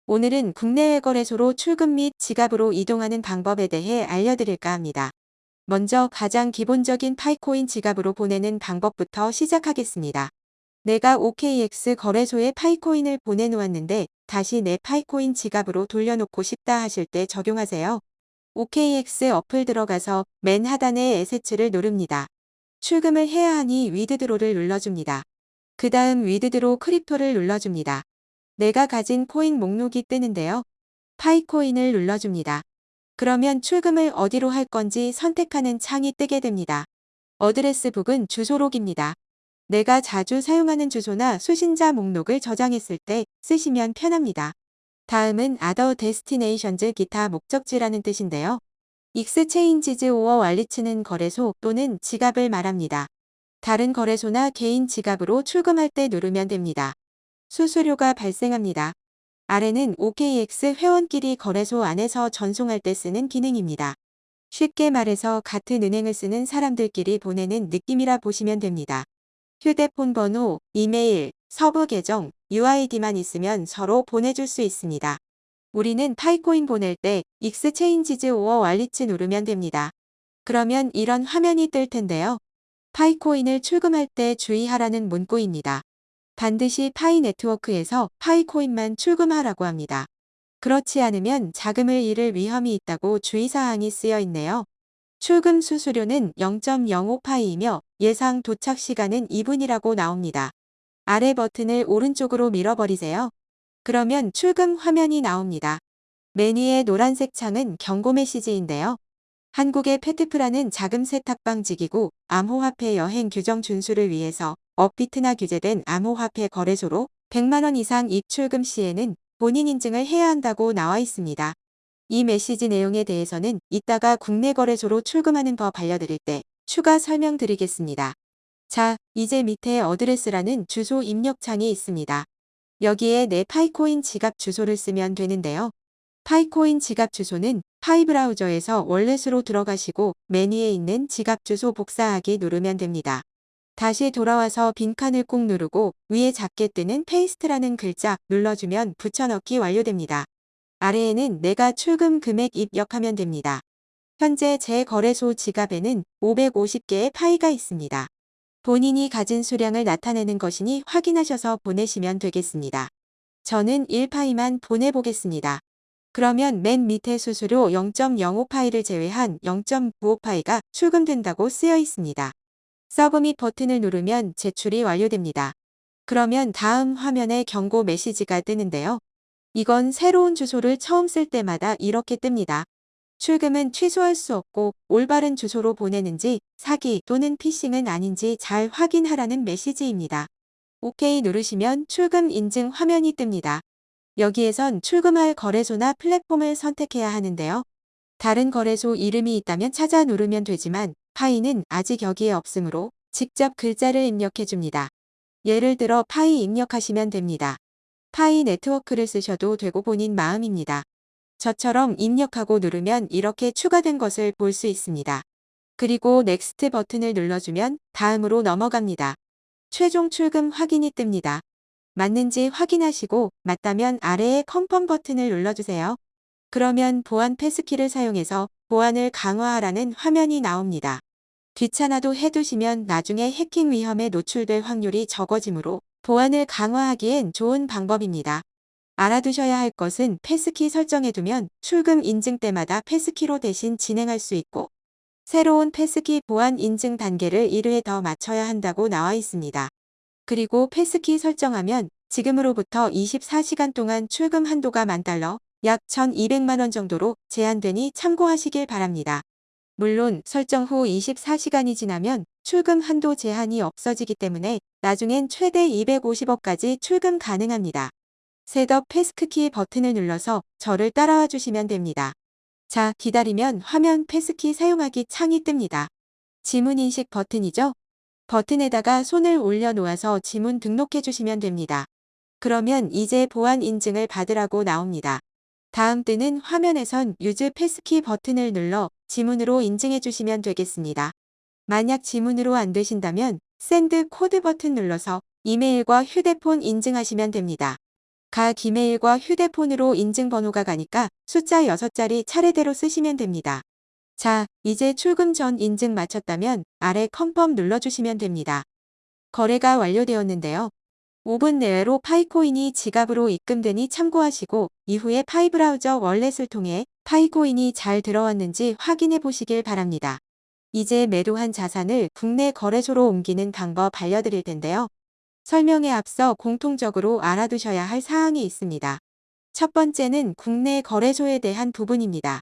오늘은 국내외 거래소로 출금 및 지갑으로 이동하는 방법에 대해 알려드릴까 합니다. 먼저 가장 기본적인 파이코인 지갑으로 보내는 방법부터 시작하겠습니다. 내가 OKX 거래소에 파이코인을 보내놓았는데 다시 내 파이코인 지갑으로 돌려놓고 싶다 하실 때 적용하세요. OKX 어플 들어가서 맨 하단의 에세츠를 누릅니다. 출금을 해야 하니 위드드로를 눌러줍니다. 그 다음 위드드로 크립토를 눌러줍니다. 내가 가진 코인 목록이 뜨는데요. 파이코인을 눌러줍니다. 그러면 출금을 어디로 할 건지 선택하는 창이 뜨게 됩니다. 어드레스북은 주소록입니다. 내가 자주 사용하는 주소나 수신자 목록을 저장했을 때 쓰시면 편합니다. 다음은 Other Destinations 기타 목적지라는 뜻인데요. 익스체인지즈 오어 왈리츠는 거래소 또는 지갑을 말합니다. 다른 거래소나 개인 지갑으로 출금할 때 누르면 됩니다. 수수료가 발생합니다. 아래는 OKX 회원끼리 거래소 안에서 전송할 때 쓰는 기능입니다. 쉽게 말해서 같은 은행을 쓰는 사람들끼리 보내는 느낌이라 보시면 됩니다. 휴대폰 번호, 이메일, 서버 계정, UID만 있으면 서로 보내줄 수 있습니다. 우리는 파이코인 보낼 때 익스체인지즈 오어 왈리츠 누르면 됩니다. 그러면 이런 화면이 뜰 텐데요. 파이코인을 출금할 때 주의하라는 문구입니다. 반드시 파이 네트워크에서 파이코인만 출금하라고 합니다. 그렇지 않으면 자금을 잃을 위험이 있다고 주의사항이 쓰여 있네요. 출금 수수료는 0.05파이이며 예상 도착 시간은 2분이라고 나옵니다. 아래 버튼을 오른쪽으로 밀어버리세요. 그러면 출금 화면이 나옵니다. 메뉴의 노란색 창은 경고 메시지인데요. 한국의 페트프라는 자금 세탁 방지기구 암호화폐 여행 규정 준수를 위해서 업비트나 규제된 암호화폐 거래소로 100만원 이상 입출금 시에는 본인 인증을 해야 한다고 나와 있습니다. 이 메시지 내용에 대해서는 이따가 국내 거래소로 출금하는 법 알려드릴 때 추가 설명드리겠습니다. 자, 이제 밑에 어드레스라는 주소 입력 창이 있습니다. 여기에 내 파이코인 지갑 주소를 쓰면 되는데요. 파이코인 지갑 주소는 파이 브라우저에서 월렛으로 들어가시고 메뉴에 있는 지갑 주소 복사하기 누르면 됩니다. 다시 돌아와서 빈칸을 꾹 누르고 위에 작게 뜨는 페이스트라는 글자 눌러주면 붙여넣기 완료됩니다. 아래에는 내가 출금 금액 입력하면 됩니다. 현재 제 거래소 지갑에는 550개의 파이가 있습니다. 본인이 가진 수량을 나타내는 것이니 확인하셔서 보내시면 되겠습니다. 저는 1파이만 보내보겠습니다. 그러면 맨 밑에 수수료 0.05파이를 제외한 0.95파이가 출금된다고 쓰여 있습니다. 서브밋 버튼을 누르면 제출이 완료됩니다. 그러면 다음 화면에 경고 메시지가 뜨는데요. 이건 새로운 주소를 처음 쓸 때마다 이렇게 뜹니다. 출금은 취소할 수 없고 올바른 주소로 보내는지 사기 또는 피싱은 아닌지 잘 확인하라는 메시지입니다. OK 누르시면 출금 인증 화면이 뜹니다. 여기에선 출금할 거래소나 플랫폼을 선택해야 하는데요. 다른 거래소 이름이 있다면 찾아 누르면 되지만 파이는 아직 여기에 없으므로 직접 글자를 입력해 줍니다. 예를 들어 파이 입력하시면 됩니다. 파이 네트워크를 쓰셔도 되고 본인 마음입니다. 저처럼 입력하고 누르면 이렇게 추가된 것을 볼 수 있습니다. 그리고 넥스트 버튼을 눌러주면 다음으로 넘어갑니다. 최종 출금 확인이 뜹니다. 맞는지 확인하시고 맞다면 아래의 컨펌 버튼을 눌러주세요. 그러면 보안 패스키를 사용해서 보안을 강화하라는 화면이 나옵니다. 귀찮아도 해두시면 나중에 해킹 위험에 노출될 확률이 적어지므로 보안을 강화하기엔 좋은 방법입니다. 알아두셔야 할 것은 패스키 설정해두면 출금 인증 때마다 패스키로 대신 진행할 수 있고 새로운 패스키 보안 인증 단계를 1회 더 맞춰야 한다고 나와 있습니다. 그리고 패스키 설정하면 지금으로부터 24시간 동안 출금 한도가 $10,000, 약 1,200만원 정도로 제한되니 참고하시길 바랍니다. 물론 설정 후 24시간이 지나면 출금 한도 제한이 없어지기 때문에 나중엔 최대 250억까지 출금 가능합니다. 셋업 패스키 버튼을 눌러서 저를 따라와 주시면 됩니다. 자, 기다리면 화면 패스키 사용하기 창이 뜹니다. 지문 인식 버튼이죠? 버튼에다가 손을 올려놓아서 지문 등록해 주시면 됩니다. 그러면 이제 보안 인증을 받으라고 나옵니다. 다음 뜨는 화면에선 유즈 패스키 버튼을 눌러 지문으로 인증해 주시면 되겠습니다. 만약 지문으로 안 되신다면 샌드 코드 버튼 눌러서 이메일과 휴대폰 인증하시면 됩니다. 기메일과 휴대폰으로 인증번호가 가니까 숫자 6자리 차례대로 쓰시면 됩니다. 자, 이제 출금 전 인증 마쳤다면 아래 컨펌 눌러주시면 됩니다. 거래가 완료되었는데요. 5분 내외로 파이코인이 지갑으로 입금되니 참고하시고 이후에 파이브라우저 월렛을 통해 파이코인이 잘 들어왔는지 확인해 보시길 바랍니다. 이제 매도한 자산을 국내 거래소로 옮기는 방법 알려드릴 텐데요. 설명에 앞서 공통적으로 알아두셔야 할 사항이 있습니다. 첫 번째는 국내 거래소에 대한 부분입니다.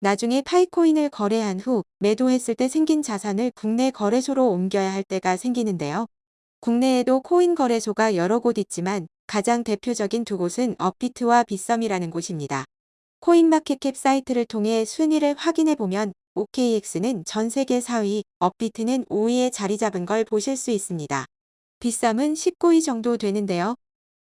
나중에 파이코인을 거래한 후 매도했을 때 생긴 자산을 국내 거래소로 옮겨야 할 때가 생기는데요. 국내에도 코인 거래소가 여러 곳 있지만 가장 대표적인 두 곳은 업비트와 빗썸이라는 곳입니다. 코인마켓캡 사이트를 통해 순위를 확인해 보면 OKX는 전 세계 4위, 업비트는 5위에 자리 잡은 걸 보실 수 있습니다. 빗썸은 19위 정도 되는데요.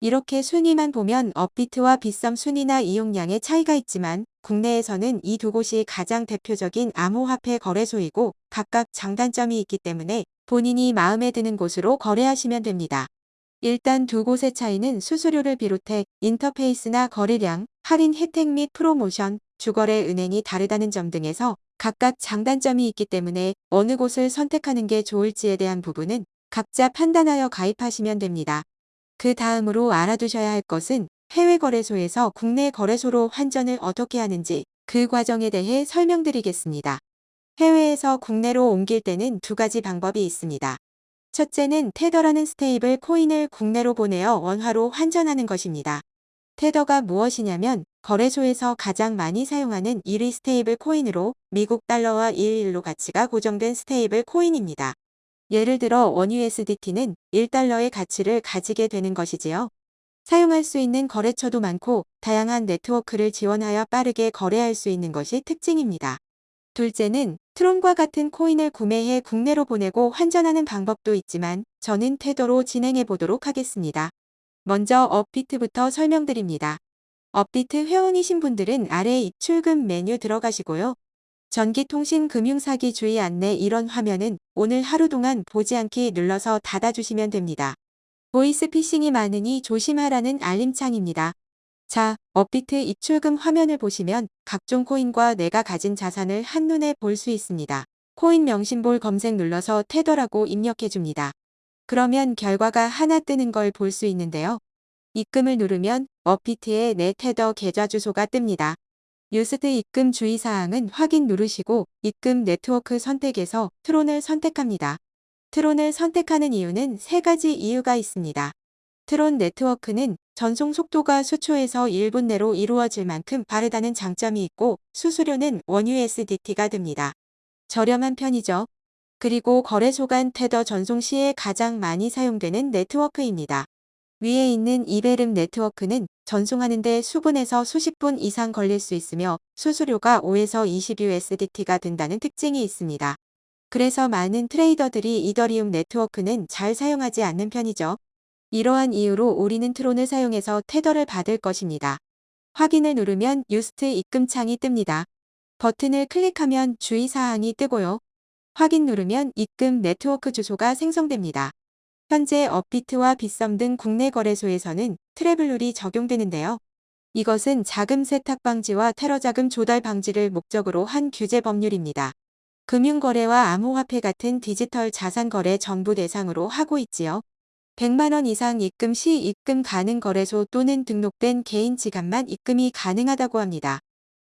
이렇게 순위만 보면 업비트와 빗썸 순위나 이용량의 차이가 있지만 국내에서는 이 두 곳이 가장 대표적인 암호화폐 거래소이고 각각 장단점이 있기 때문에 본인이 마음에 드는 곳으로 거래하시면 됩니다. 일단 두 곳의 차이는 수수료를 비롯해 인터페이스나 거래량, 할인 혜택 및 프로모션, 주거래 은행이 다르다는 점 등에서 각각 장단점이 있기 때문에 어느 곳을 선택하는 게 좋을지에 대한 부분은 각자 판단하여 가입하시면 됩니다. 그 다음으로 알아두셔야 할 것은 해외 거래소에서 국내 거래소로 환전을 어떻게 하는지 그 과정에 대해 설명드리겠습니다. 해외에서 국내로 옮길 때는 두 가지 방법이 있습니다. 첫째는 테더라는 스테이블 코인을 국내로 보내어 원화로 환전하는 것입니다. 테더가 무엇이냐면 거래소에서 가장 많이 사용하는 1위 스테이블 코인으로 미국 달러와 1:1로 가치가 고정된 스테이블 코인입니다. 예를 들어 원USDT는 1달러의 가치를 가지게 되는 것이지요. 사용할 수 있는 거래처도 많고 다양한 네트워크를 지원하여 빠르게 거래할 수 있는 것이 특징입니다. 둘째는 트론과 같은 코인을 구매해 국내로 보내고 환전하는 방법도 있지만 저는 테더로 진행해 보도록 하겠습니다. 먼저 업비트부터 설명드립니다. 업비트 회원이신 분들은 아래 입출금 메뉴 들어가시고요. 전기통신 금융사기 주의 안내 이런 화면은 오늘 하루 동안 보지 않기 눌러서 닫아주시면 됩니다. 보이스피싱이 많으니 조심하라는 알림창입니다. 자, 업비트 입출금 화면을 보시면 각종 코인과 내가 가진 자산을 한눈에 볼 수 있습니다. 코인 명심볼 검색 눌러서 테더라고 입력해줍니다. 그러면 결과가 하나 뜨는 걸 볼 수 있는데요. 입금을 누르면 업비트의 내 테더 계좌 주소가 뜹니다. 유스트 입금 주의사항은 확인 누르시고 입금 네트워크 선택에서 트론을 선택합니다. 트론을 선택하는 이유는 세 가지 이유가 있습니다. 트론 네트워크는 전송 속도가 수초에서 1분 내로 이루어질 만큼 빠르다는 장점이 있고 수수료는 원USDT가 됩니다. 저렴한 편이죠. 그리고 거래소 간 테더 전송 시에 가장 많이 사용되는 네트워크입니다. 위에 있는 이베름 네트워크는 전송하는데 수분에서 수십 분 이상 걸릴 수 있으며 수수료가 5에서 20USDT가 된다는 특징이 있습니다. 그래서 많은 트레이더들이 이더리움 네트워크는 잘 사용하지 않는 편이죠. 이러한 이유로 우리는 트론을 사용해서 테더를 받을 것입니다. 확인을 누르면 유스트 입금창이 뜹니다. 버튼을 클릭하면 주의사항이 뜨고요. 확인 누르면 입금 네트워크 주소가 생성됩니다. 현재 업비트와 빗썸 등 국내 거래소에서는 트래블룰이 적용되는데요. 이것은 자금 세탁 방지와 테러 자금 조달 방지를 목적으로 한 규제 법률입니다. 금융거래와 암호화폐 같은 디지털 자산 거래 전부 대상으로 하고 있지요. 100만 원 이상 입금 시 입금 가능 거래소 또는 등록된 개인 지갑만 입금이 가능하다고 합니다.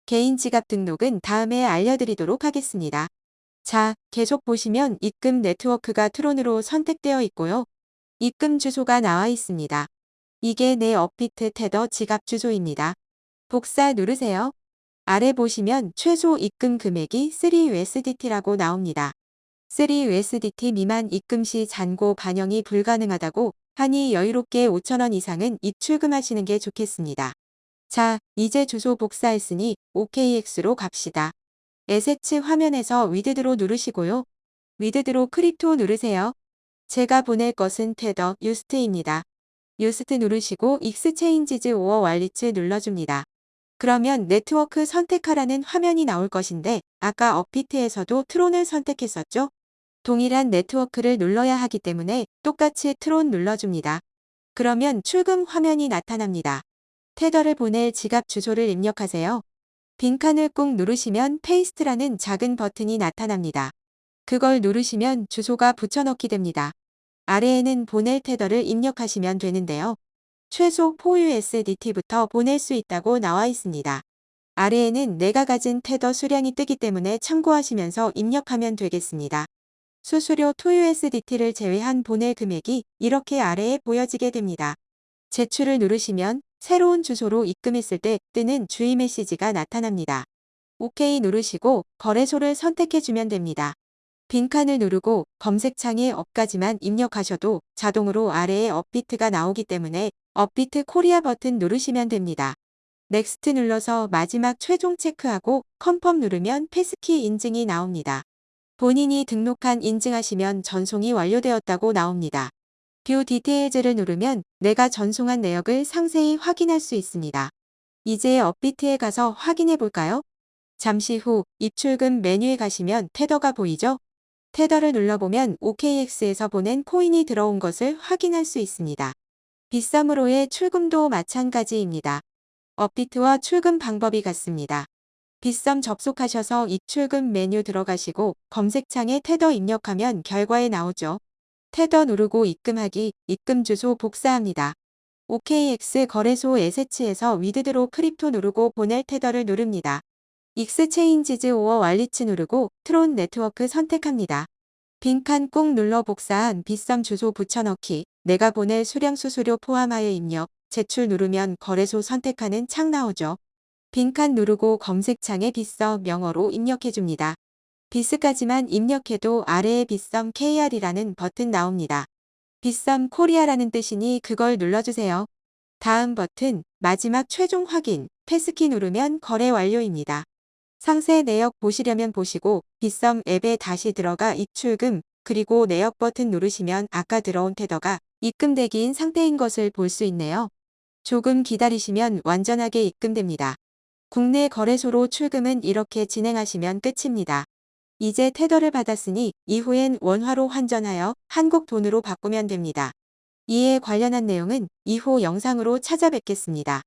개인 지갑 등록은 다음에 알려드리도록 하겠습니다. 자, 계속 보시면 입금 네트워크가 트론으로 선택되어 있고요. 입금 주소가 나와 있습니다. 이게 내 업비트 테더 지갑 주소입니다. 복사 누르세요. 아래 보시면 최소 입금 금액이 3USDT라고 나옵니다. 3USDT 미만 입금 시 잔고 반영이 불가능하다고 하니 여유롭게 5,000원 이상은 입출금하시는 게 좋겠습니다. 자, 이제 주소 복사했으니 OKX로 갑시다. 에세츠 화면에서 위드드로 누르시고요. 위드드로 크립토 누르세요. 제가 보낼 것은 테더 유스트입니다. 유스트 누르시고 익스체인지즈 오어 왈리츠 눌러줍니다. 그러면 네트워크 선택하라는 화면이 나올 것인데 아까 업비트에서도 트론을 선택했었죠? 동일한 네트워크를 눌러야 하기 때문에 똑같이 트론 눌러줍니다. 그러면 출금 화면이 나타납니다. 테더를 보낼 지갑 주소를 입력하세요. 빈칸을 꾹 누르시면 페이스트라는 작은 버튼이 나타납니다. 그걸 누르시면 주소가 붙여넣기 됩니다. 아래에는 보낼 테더를 입력하시면 되는데요. 최소 4USDT부터 보낼 수 있다고 나와 있습니다. 아래에는 내가 가진 테더 수량이 뜨기 때문에 참고하시면서 입력하면 되겠습니다. 수수료 2USDT를 제외한 보낼 금액이 이렇게 아래에 보여지게 됩니다. 제출을 누르시면 새로운 주소로 입금했을 때 뜨는 주의 메시지가 나타납니다. OK 누르시고 거래소를 선택해주면 됩니다. 빈칸을 누르고 검색창에 업까지만 입력하셔도 자동으로 아래에 업비트가 나오기 때문에 업비트 코리아 버튼 누르시면 됩니다. 넥스트 눌러서 마지막 최종 체크하고 컨펌 누르면 패스키 인증이 나옵니다. 본인이 등록한 인증하시면 전송이 완료되었다고 나옵니다. 뷰 디테일즈를 누르면 내가 전송한 내역을 상세히 확인할 수 있습니다. 이제 업비트에 가서 확인해 볼까요? 잠시 후 입출금 메뉴에 가시면 테더가 보이죠? 테더를 눌러보면 OKX에서 보낸 코인이 들어온 것을 확인할 수 있습니다. 빗썸으로의 출금도 마찬가지입니다. 업비트와 출금 방법이 같습니다. 빗썸 접속하셔서 입출금 메뉴 들어가시고 검색창에 테더 입력하면 결과에 나오죠. 테더 누르고 입금하기, 입금 주소 복사합니다. OKX 거래소 에세츠에서 위드드로 크립토 누르고 보낼 테더를 누릅니다. 익스체인지즈 오어 왈리츠 누르고 트론 네트워크 선택합니다. 빈칸 꾹 눌러 복사한 빗썸 주소 붙여넣기, 내가 보낼 수량 수수료 포함하여 입력, 제출 누르면 거래소 선택하는 창 나오죠. 빈칸 누르고 검색창에 빗썸 영어로 입력해줍니다. 비스까지만 입력해도 아래에 빗썸 KR이라는 버튼 나옵니다. 빗썸 코리아라는 뜻이니 그걸 눌러주세요. 다음 버튼, 마지막 최종 확인, 패스키 누르면 거래 완료입니다. 상세 내역 보시려면 보시고 빗썸 앱에 다시 들어가 입출금, 그리고 내역 버튼 누르시면 아까 들어온 테더가 입금되기인 상태인 것을 볼 수 있네요. 조금 기다리시면 완전하게 입금됩니다. 국내 거래소로 출금은 이렇게 진행하시면 끝입니다. 이제 테더를 받았으니 이후엔 원화로 환전하여 한국 돈으로 바꾸면 됩니다. 이에 관련한 내용은 이후 영상으로 찾아뵙겠습니다.